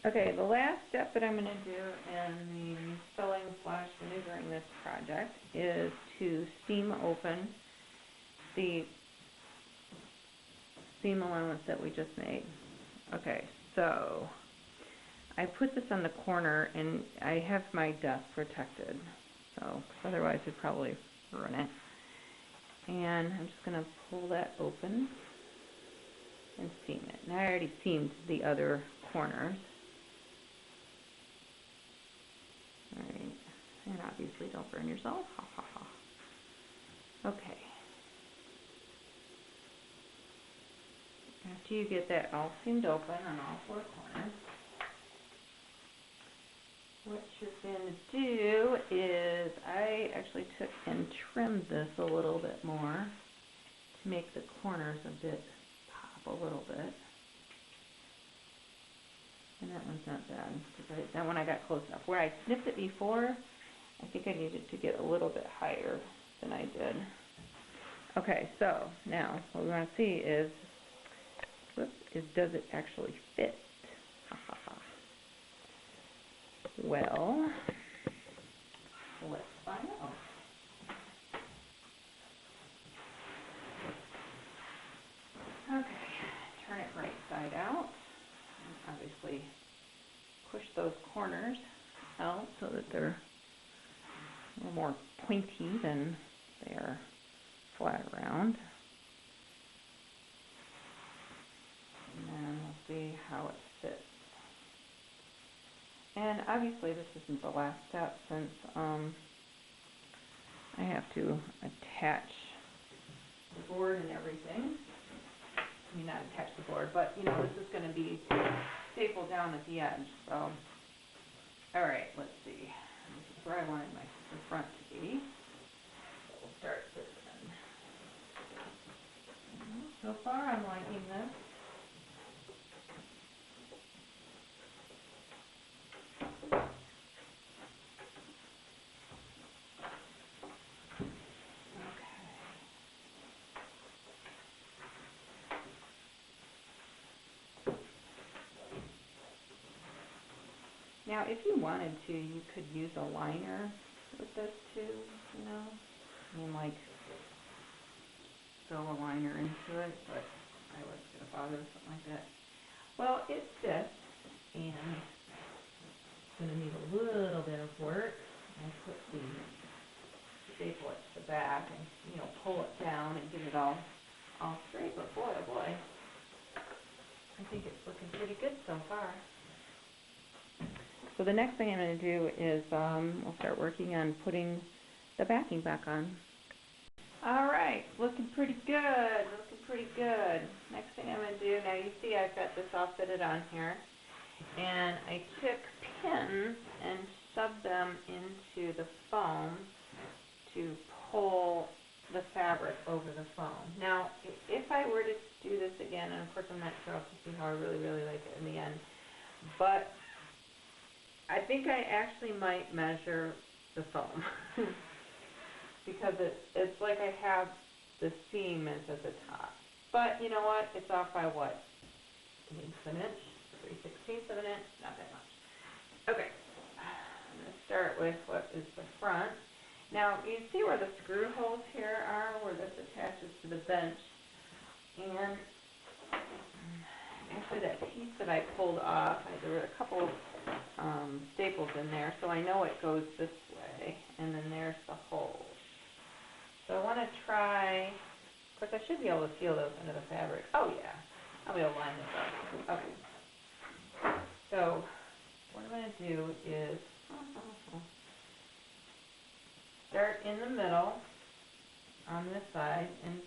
Okay, the last step that I'm going to do in the sewing/maneuvering this project is to seam open the seam allowance that we just made. Okay, so I put this on the corner and I have my desk protected, so otherwise it'd probably ruin it. And I'm just going to pull that open and seam it. And I already seamed the other corners. Alright, and obviously don't burn yourself. Ha ha ha. Okay. After you get that all seamed open on all four corners, what you're going to do is, I actually took and trimmed this a little bit more to make the corners a bit pop a little bit. And that one's not bad, because that one I got close enough. Where I snipped it before, I think I needed to get a little bit higher than I did. Okay, so now what we want to see is, does it actually fit? Ha ha ha. Well, let's find out. Okay, turn it right side out. And obviously push those corners out so that they're a little more pointy than they are flat around. And then we'll see how it fits. And obviously this isn't the last step, since I have to attach the board and everything. I mean, not attach the board, but you know, this is going to be stapled down at the edge. So, alright, let's see. This is where I wanted the front to be. So we'll start this in. So far I'm liking this. Now, if you wanted to, you could use a liner with this too, you know? I mean, like, sew a liner into it, but I wasn't going to bother with something like that. Well, it fits, and it's going to need a little bit of work. I put the staple it to the back and, you know, pull it down and get it all straight, but boy, oh boy, I think it's looking pretty good so far. So the next thing I'm going to do is we'll start working on putting the backing back on. Alright, looking pretty good, looking pretty good. Next thing I'm going to do, now you see I've got this all fitted on here, and I took pins and shoved them into the foam to pull the fabric over the foam. Now, if I were to do this again, and of course I'm not sure, I'll have to see how I really like it in the end, but I think I actually might measure the foam because it's like I have the seam is at the top. But you know what? It's off by what? An inch? 3/16 of an inch? Not that much. Okay. I'm going to start with what is the front. Now, you see where the screw holes here are, where this attaches to the bench. And actually that piece that I pulled off, there were a couple staples in there, so I know it goes this way, and then there's the holes. So I want to try, of course I should be able to feel those under the fabric. Oh yeah, I'll be able to line this up. Okay. So what I'm going to do is start in the middle on this side and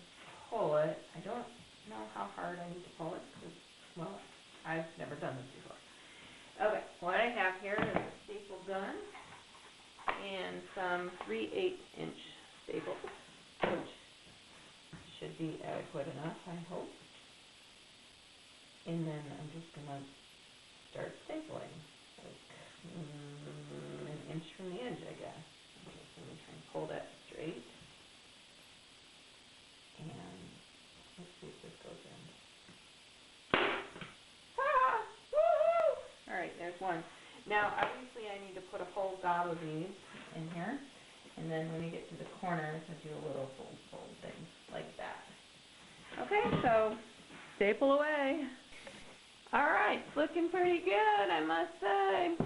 pull it. I don't know how hard I need to pull it because, well, I've never done this before. Okay, what I have here is a staple gun and some 3/8 inch staples, which should be adequate enough, I hope. And then I'm just going to start stapling, like an inch from the edge, I guess. I'm just going to try and pull that straight. And let's see if this goes in. Alright, there's one. Now, obviously, I need to put a whole gob of these in here. And then when you get to the corners, I do a little fold thing like that. Okay, so staple away. All right, it's looking pretty good, I must say.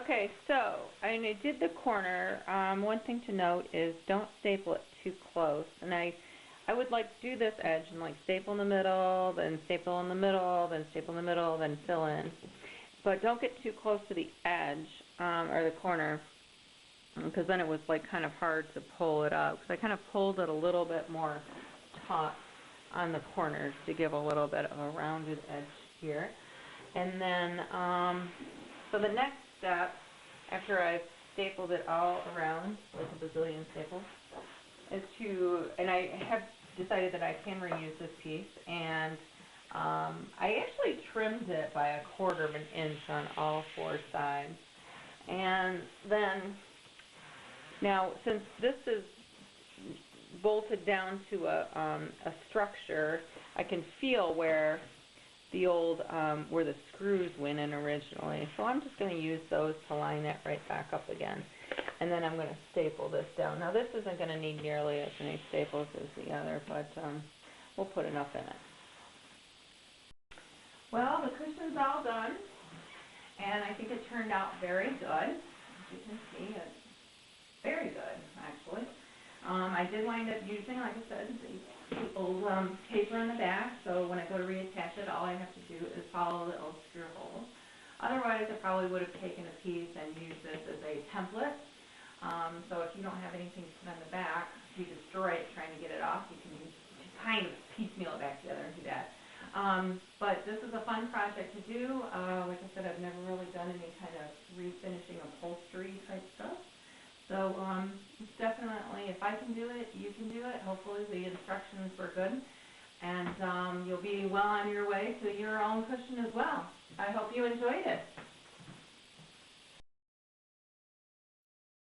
Okay, so I did the corner. One thing to note is don't staple it too close. And I would like do this edge and like staple in the middle, then staple in the middle, then staple in the middle, then fill in. But don't get too close to the edge or the corner, because then it was like kind of hard to pull it up. So I kind of pulled it a little bit more taut on the corners to give a little bit of a rounded edge here. And then, so the next step, after I've stapled it all around, like a bazillion staples, is to, and I have decided that I can reuse this piece, and I actually trimmed it by 1/4 of an inch on all 4 sides. And then, now, since this is bolted down to a structure, I can feel where the old, where the screws went in originally. So I'm just going to use those to line that right back up again. And then I'm going to staple this down. Now, this isn't going to need nearly as many staples as the other, but we'll put enough in it. Well, the cushion's all done, and I think it turned out very good. As you can see, it's very good, actually. I did wind up using, like I said, the old paper in the back, so when I go to reattach it, all I have to do is follow the old screw holes. Otherwise, I probably would have taken a piece and used this as a template. So if you don't have anything to put on the back, if you destroy it trying to get it off, you can kind of piecemeal it back together and do that. But this is a fun project to do. Like I said, I've never really done any kind of refinishing upholstery type stuff. So it's definitely, if I can do it, you can do it. Hopefully the instructions were good. And you'll be well on your way to your own cushion as well. I hope you enjoyed it.